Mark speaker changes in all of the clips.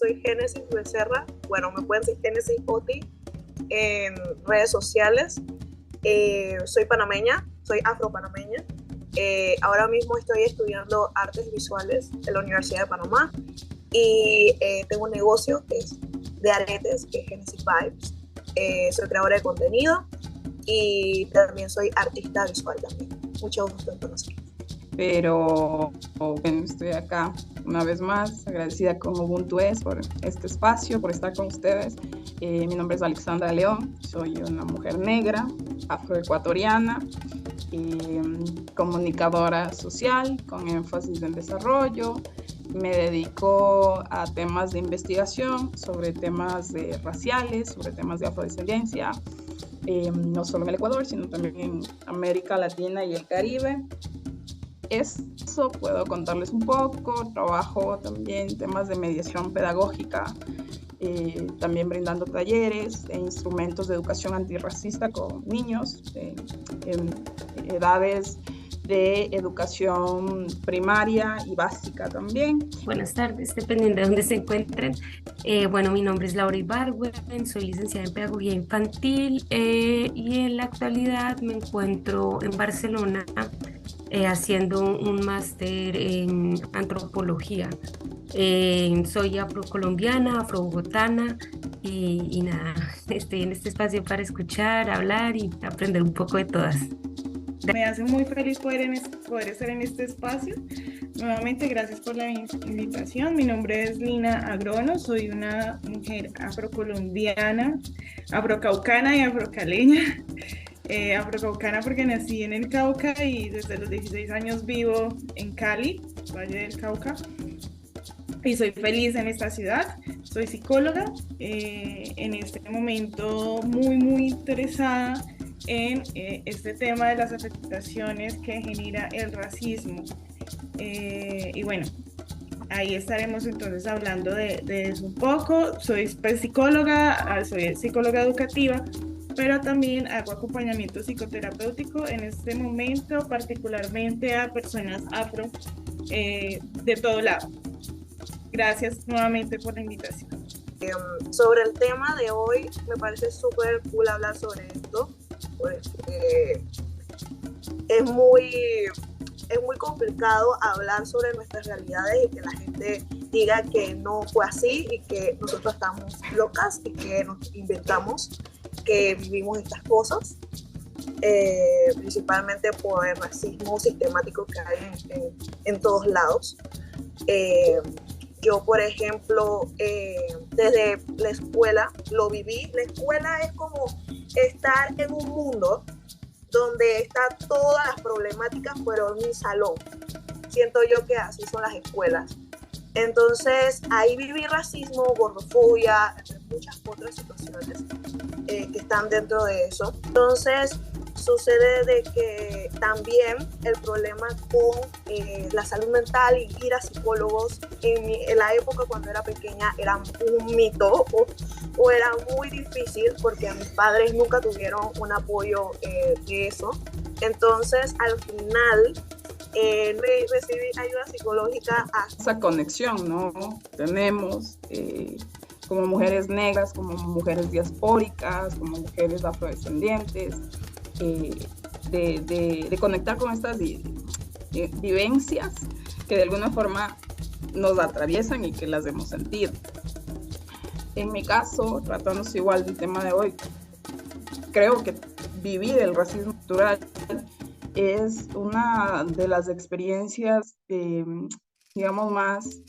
Speaker 1: soy Génesis Becerra. Bueno, me pueden decir Génesis Oti en redes sociales. Soy panameña, soy afropanameña. Ahora mismo estoy estudiando artes visuales en la Universidad de Panamá y tengo un negocio que es de aretes, que es Genesis Vibes. Soy creadora de contenido y también soy artista visual también. Mucho gusto en conocer.
Speaker 2: Pero bueno, estoy acá una vez más agradecida con Ubuntu por este espacio, por estar con ustedes. Mi nombre es Alexandra León, soy una mujer negra, afroecuatoriana, comunicadora social con énfasis en desarrollo. Me dedico a temas de investigación sobre temas raciales, sobre temas de afrodescendencia, no solo en el Ecuador, sino también en América Latina y el Caribe. Eso puedo contarles un poco. Trabajo también temas de mediación pedagógica, también brindando talleres e instrumentos de educación antirracista con niños en edades de educación primaria y básica también.
Speaker 3: Buenas tardes, dependiendo de dónde se encuentren. Bueno, mi nombre es Laura Ibargüen, soy licenciada en Pedagogía Infantil y en la actualidad me encuentro en Barcelona haciendo un máster en antropología. Soy afrocolombiana, afrobogotana y nada, estoy en este espacio para escuchar, hablar y aprender un poco de todas.
Speaker 4: Me hace muy feliz poder estar en este espacio. Nuevamente, gracias por la invitación. Mi nombre es Lina Agrono, soy una mujer afrocolombiana, afrocaucana y afrocaleña. Afrocaucana porque nací en el Cauca y desde los 16 años vivo en Cali, Valle del Cauca. Y soy feliz en esta ciudad. Soy psicóloga, en este momento muy interesada en este tema de las afectaciones que genera el racismo. Y bueno, ahí estaremos entonces hablando de eso un poco. Soy psicóloga educativa, pero también hago acompañamiento psicoterapéutico en este momento, particularmente a personas afro de todo lado. Gracias nuevamente por la invitación.
Speaker 1: Sobre el tema de hoy, me parece súper cool hablar sobre esto, porque es muy complicado hablar sobre nuestras realidades y que la gente diga que no fue así y que nosotros estamos locas y que nos inventamos que vivimos estas cosas, principalmente por el racismo sistemático que hay en todos lados. Yo, por ejemplo, desde la escuela lo viví. La escuela es como estar en un mundo donde están todas las problemáticas, pero en un salón. Siento yo que así son las escuelas. Entonces, ahí viví racismo, gordofobia, entre muchas otras situaciones que están dentro de eso. Entonces, sucede de que también el problema con la salud mental y ir a psicólogos en la época cuando era pequeña era un mito o era muy difícil porque mis padres nunca tuvieron un apoyo de eso. Entonces, al final, recibí ayuda psicológica.
Speaker 2: Esa conexión, ¿no? Tenemos como mujeres negras, como mujeres diaspóricas, como mujeres afrodescendientes, de conectar con estas vivencias que de alguna forma nos atraviesan y que las hemos sentido. En mi caso, tratándose igual del tema de hoy, creo que vivir el racismo estructural es una de las experiencias, digamos, más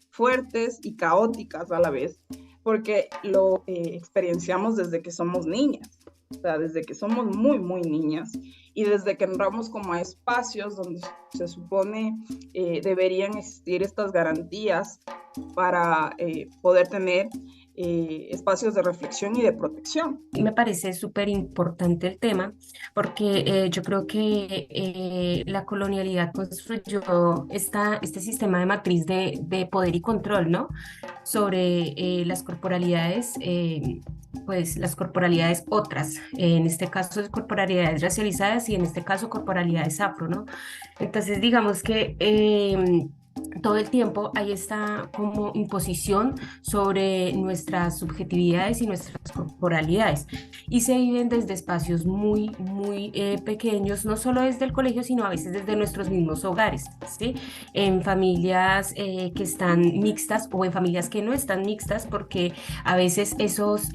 Speaker 2: fuertes y caóticas a la vez, porque lo experienciamos desde que somos niñas. O sea, desde que somos muy niñas y desde que entramos como a espacios donde se supone deberían existir estas garantías para poder tener espacios de reflexión y de protección.
Speaker 3: Me parece súper importante el tema porque yo creo que la colonialidad construyó este sistema de matriz de poder y control, ¿no? Sobre las corporalidades, pues las corporalidades otras, en este caso corporalidades racializadas y en este caso corporalidades afro, ¿no? Entonces digamos que todo el tiempo hay esta como imposición sobre nuestras subjetividades y nuestras corporalidades y se viven desde espacios muy pequeños, no solo desde el colegio, sino a veces desde nuestros mismos hogares, ¿sí? En familias que están mixtas o en familias que no están mixtas, porque a veces esos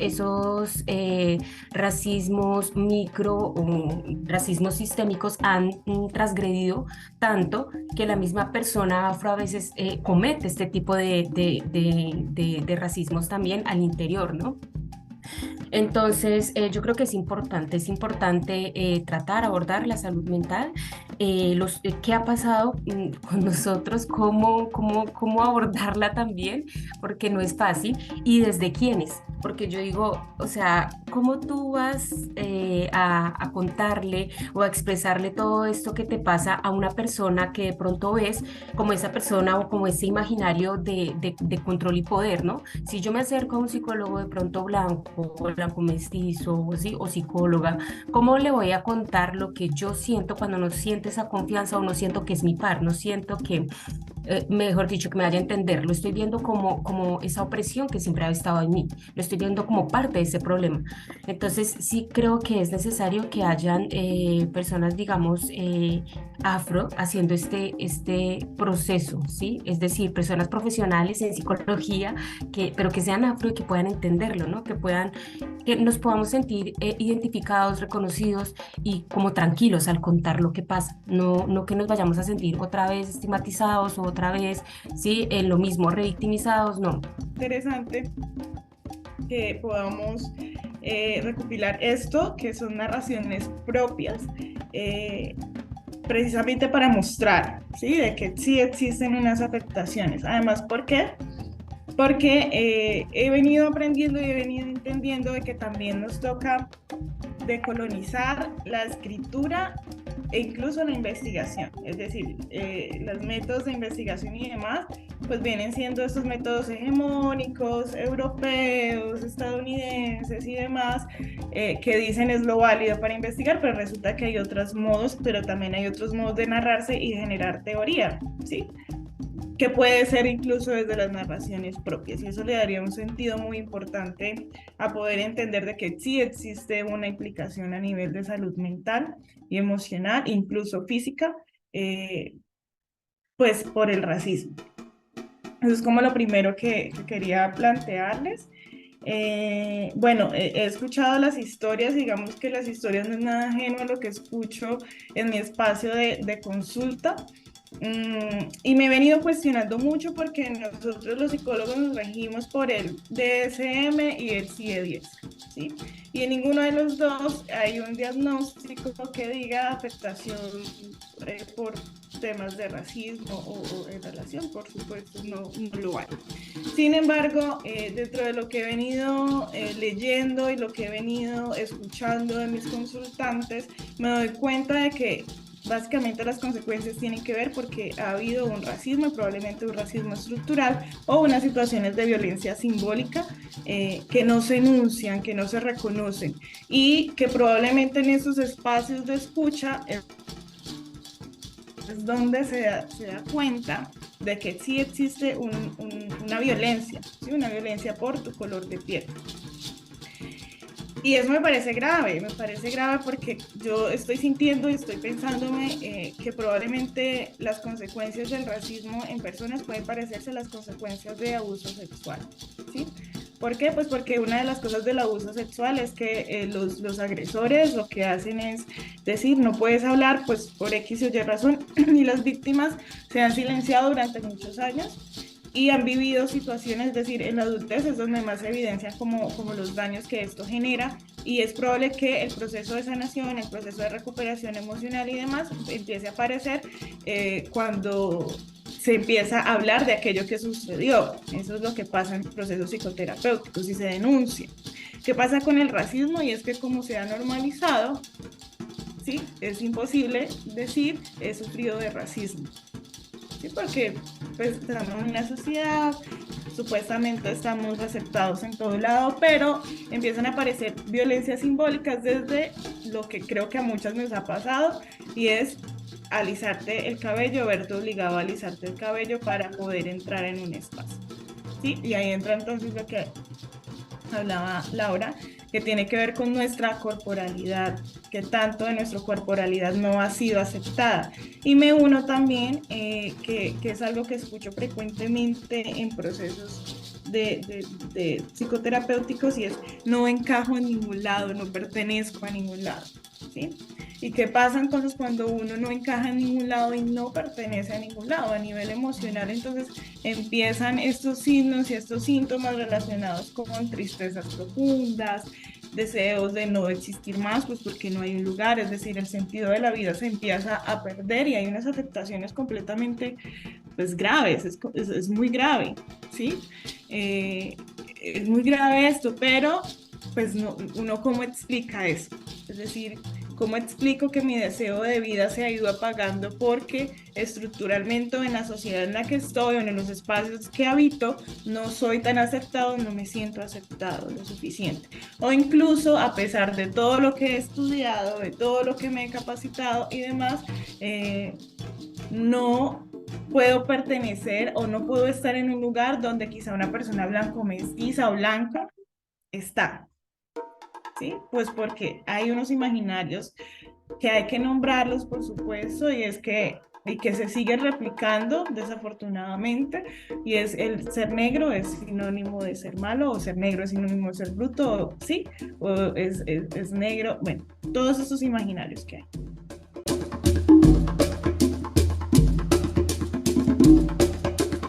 Speaker 3: racismos micro o racismos sistémicos han transgredido tanto que la misma persona afro a veces comete este tipo de racismos también al interior, ¿no? Entonces, yo creo que es importante tratar, abordar la salud mental, qué ha pasado con nosotros, cómo abordarla también, porque no es fácil, y desde quiénes, porque yo digo, o sea, ¿cómo tú vas a contarle o a expresarle todo esto que te pasa a una persona que de pronto ves como esa persona o como ese imaginario de control y poder, ¿no? Si yo me acerco a un psicólogo de pronto blanco, o blanco mestizo, o, ¿sí? O psicóloga, ¿cómo le voy a contar lo que yo siento cuando no siento esa confianza o no siento que es mi par, no siento que, mejor dicho, que me vaya a entender? Lo estoy viendo como esa opresión que siempre ha estado en mí, lo estoy viendo como parte de ese problema. Entonces, sí creo que es necesario que hayan personas, digamos, afro haciendo este proceso, ¿sí? Es decir, personas profesionales en psicología, pero que sean afro y que puedan entenderlo, ¿no? Que nos podamos sentir identificados, reconocidos y como tranquilos al contar lo que pasa, no que nos vayamos a sentir otra vez estigmatizados o otra vez, ¿sí? En lo mismo, revictimizados, no.
Speaker 4: Interesante que podamos recopilar esto, que son narraciones propias, precisamente para mostrar, ¿sí? De que sí existen unas afectaciones. Además, ¿por qué? Porque he venido aprendiendo y he venido entendiendo de que también nos toca decolonizar la escritura e incluso la investigación. Es decir, los métodos de investigación y demás, pues vienen siendo estos métodos hegemónicos, europeos, estadounidenses y demás, que dicen es lo válido para investigar, pero resulta que hay otros modos, pero también hay otros modos de narrarse y de generar teoría, ¿sí? Que puede ser incluso desde las narraciones propias, y eso le daría un sentido muy importante a poder entender de que sí existe una implicación a nivel de salud mental y emocional, incluso física, pues por el racismo. Eso es como lo primero que quería plantearles. Bueno, he escuchado las historias, digamos que las historias no es nada ajeno a lo que escucho en mi espacio de consulta. Y me he venido cuestionando mucho porque nosotros los psicólogos nos regimos por el DSM y el CIE-10, ¿sí? Y en ninguno de los dos hay un diagnóstico que diga afectación por temas de racismo o en relación, por supuesto, no lo hay. Sin embargo, dentro de lo que he venido leyendo y lo que he venido escuchando de mis consultantes, me doy cuenta de que básicamente las consecuencias tienen que ver porque ha habido un racismo, probablemente un racismo estructural o unas situaciones de violencia simbólica que no se enuncian, que no se reconocen y que probablemente en esos espacios de escucha es donde se da cuenta de que sí existe una violencia, ¿sí? Una violencia por tu color de piel. Y eso me parece grave porque yo estoy sintiendo y estoy pensándome que probablemente las consecuencias del racismo en personas pueden parecerse a las consecuencias de abuso sexual, ¿sí? ¿Por qué? Pues porque una de las cosas del abuso sexual es que los agresores lo que hacen es decir, no puedes hablar pues por X o Y razón, y las víctimas se han silenciado durante muchos años y han vivido situaciones, es decir, en la adultez es donde más se evidencian como los daños que esto genera, y es probable que el proceso de sanación, el proceso de recuperación emocional y demás empiece a aparecer cuando se empieza a hablar de aquello que sucedió. Eso es lo que pasa en procesos psicoterapéuticos y se denuncia. ¿Qué pasa con el racismo? Y es que como se ha normalizado, ¿sí? Es imposible decir he sufrido de racismo. ¿Sí? Porque pues, estamos en una sociedad, supuestamente estamos aceptados en todo lado, pero empiezan a aparecer violencias simbólicas desde lo que creo que a muchas nos ha pasado, y es alisarte el cabello, verte obligado a alisarte el cabello para poder entrar en un espacio, ¿sí? Y ahí entra entonces lo que hablaba Laura, que tiene que ver con nuestra corporalidad, que tanto de nuestra corporalidad no ha sido aceptada. Y me uno también, que es algo que escucho frecuentemente en procesos de psicoterapéuticos, y es: no encajo en ningún lado, no pertenezco a ningún lado, ¿sí? ¿Y qué pasa entonces cuando uno no encaja en ningún lado y no pertenece a ningún lado? A nivel emocional, entonces empiezan estos signos y estos síntomas relacionados con tristezas profundas, deseos de no existir más, pues porque no hay un lugar, es decir, el sentido de la vida se empieza a perder y hay unas afectaciones completamente, pues, graves, es muy grave, ¿sí? Es muy grave esto, pero pues no, uno ¿cómo explica eso? Es decir, ¿cómo explico que mi deseo de vida se ha ido apagando porque estructuralmente en la sociedad en la que estoy o en los espacios que habito no soy tan aceptado, no me siento aceptado lo suficiente? O incluso, a pesar de todo lo que he estudiado, de todo lo que me he capacitado y demás, no puedo pertenecer o no puedo estar en un lugar donde quizá una persona blanco mestiza o blanca está. ¿Sí? Pues porque hay unos imaginarios que hay que nombrarlos, por supuesto, y que se siguen replicando desafortunadamente, y es: el ser negro es sinónimo de ser malo, o ser negro es sinónimo de ser bruto, ¿sí? O es negro, bueno, todos esos imaginarios que hay.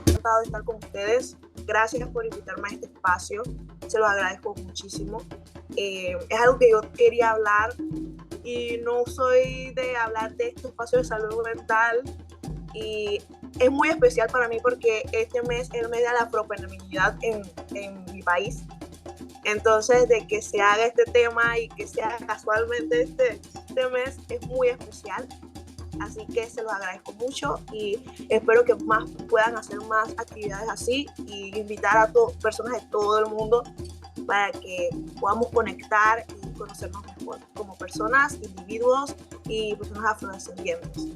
Speaker 1: Encantado de estar con ustedes. Gracias por invitarme a este espacio, se los agradezco muchísimo. Es algo que yo quería hablar y no soy de hablar de este espacio de salud mental, y es muy especial para mí porque este mes es el mes de la afrofeminidad en mi país. Entonces, de que se haga este tema y que sea casualmente este mes es muy especial. Así que se los agradezco mucho y espero que más puedan hacer más actividades así y invitar a personas de todo el mundo para que podamos conectar y conocernos mejor como personas, individuos y personas afrodescendientes.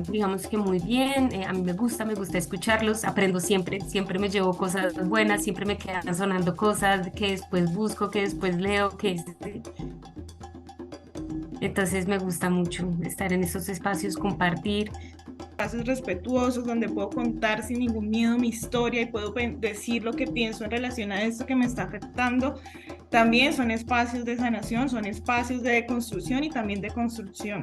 Speaker 3: Digamos que muy bien, a mí me gusta escucharlos, aprendo siempre me llevo cosas buenas, siempre me quedan sonando cosas que después busco, que después leo, entonces me gusta mucho estar en esos espacios, compartir.
Speaker 4: Espacios respetuosos donde puedo contar sin ningún miedo mi historia y puedo decir lo que pienso en relación a esto que me está afectando. También son espacios de sanación, son espacios de construcción y también de construcción.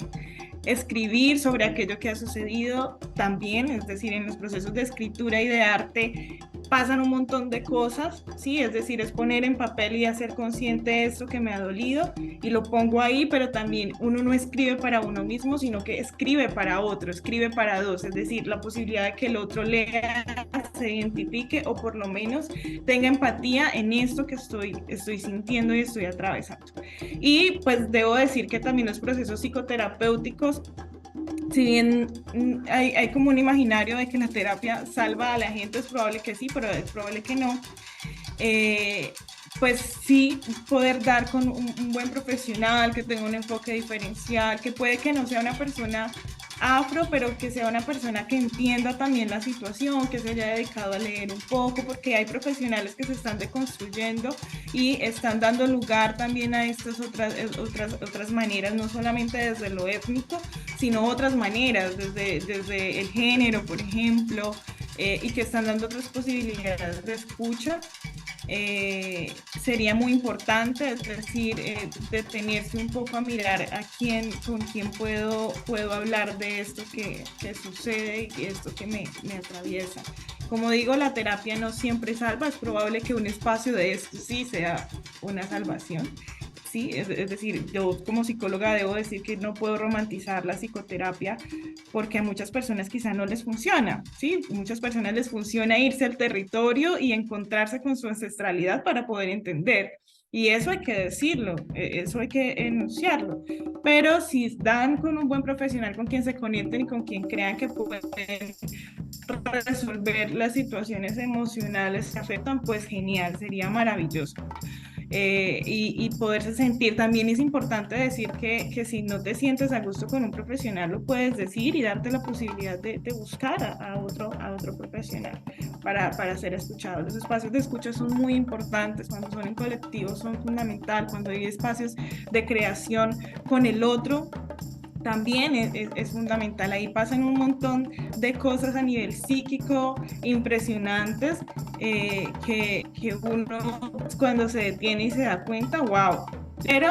Speaker 4: Escribir sobre aquello que ha sucedido también, es decir, en los procesos de escritura y de arte pasan un montón de cosas, ¿sí? Es decir, es poner en papel y hacer consciente de esto que me ha dolido y lo pongo ahí, pero también uno no escribe para uno mismo, sino que escribe para otro, escribe para dos, es decir, la posibilidad de que el otro lea, se identifique o por lo menos tenga empatía en esto que estoy sintiendo y estoy atravesando. Y pues debo decir que también los procesos psicoterapéuticos, si bien hay como un imaginario de que la terapia salva a la gente, es probable que sí, pero es probable que no. Pues sí, poder dar con un buen profesional que tenga un enfoque diferencial, que puede que no sea una persona afro, pero que sea una persona que entienda también la situación, que se haya dedicado a leer un poco, porque hay profesionales que se están deconstruyendo y están dando lugar también a estas otras maneras, no solamente desde lo étnico, sino otras maneras, desde el género, por ejemplo, y que están dando otras posibilidades de escucha. Sería muy importante, es decir, detenerse un poco a mirar con quién puedo hablar de esto que sucede y esto que me atraviesa. Como digo, la terapia no siempre salva, es probable que un espacio de esto sí sea una salvación. Sí, es decir, yo como psicóloga debo decir que no puedo romantizar la psicoterapia porque a muchas personas quizá no les funciona, ¿sí? A muchas personas les funciona irse al territorio y encontrarse con su ancestralidad para poder entender. Y eso hay que decirlo, eso hay que enunciarlo. Pero si dan con un buen profesional con quien se conecten y con quien crean que pueden resolver las situaciones emocionales que afectan, pues genial, sería maravilloso. y poderse sentir. También es importante decir que si no te sientes a gusto con un profesional, lo puedes decir y darte la posibilidad de buscar a otro profesional para ser escuchado. Los espacios de escucha son muy importantes, cuando son en colectivo son fundamental, cuando hay espacios de creación con el otro, también es fundamental. Ahí pasan un montón de cosas a nivel psíquico impresionantes, que uno cuando se detiene y se da cuenta, wow. Pero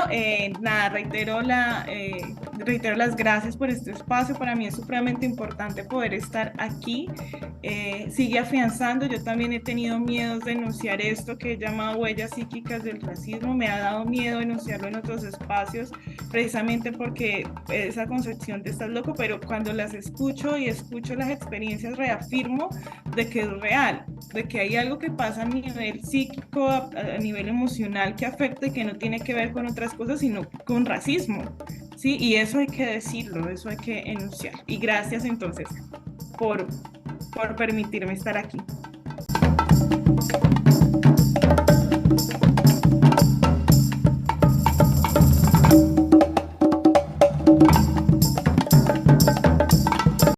Speaker 4: nada, reitero las gracias por este espacio. Para mí es supremamente importante poder estar aquí. Sigue afianzando. Yo también he tenido miedos de enunciar esto que he llamado huellas psíquicas del racismo. Me ha dado miedo enunciarlo en otros espacios, precisamente porque esa concepción de estás loco, pero cuando las escucho y escucho las experiencias, reafirmo de que es real, de que hay algo que pasa a nivel psíquico, a nivel emocional, que afecta y que no tiene que ver con otras cosas, sino con racismo, ¿sí? Y eso hay que decirlo, eso hay que enunciar. Y gracias entonces por permitirme estar aquí.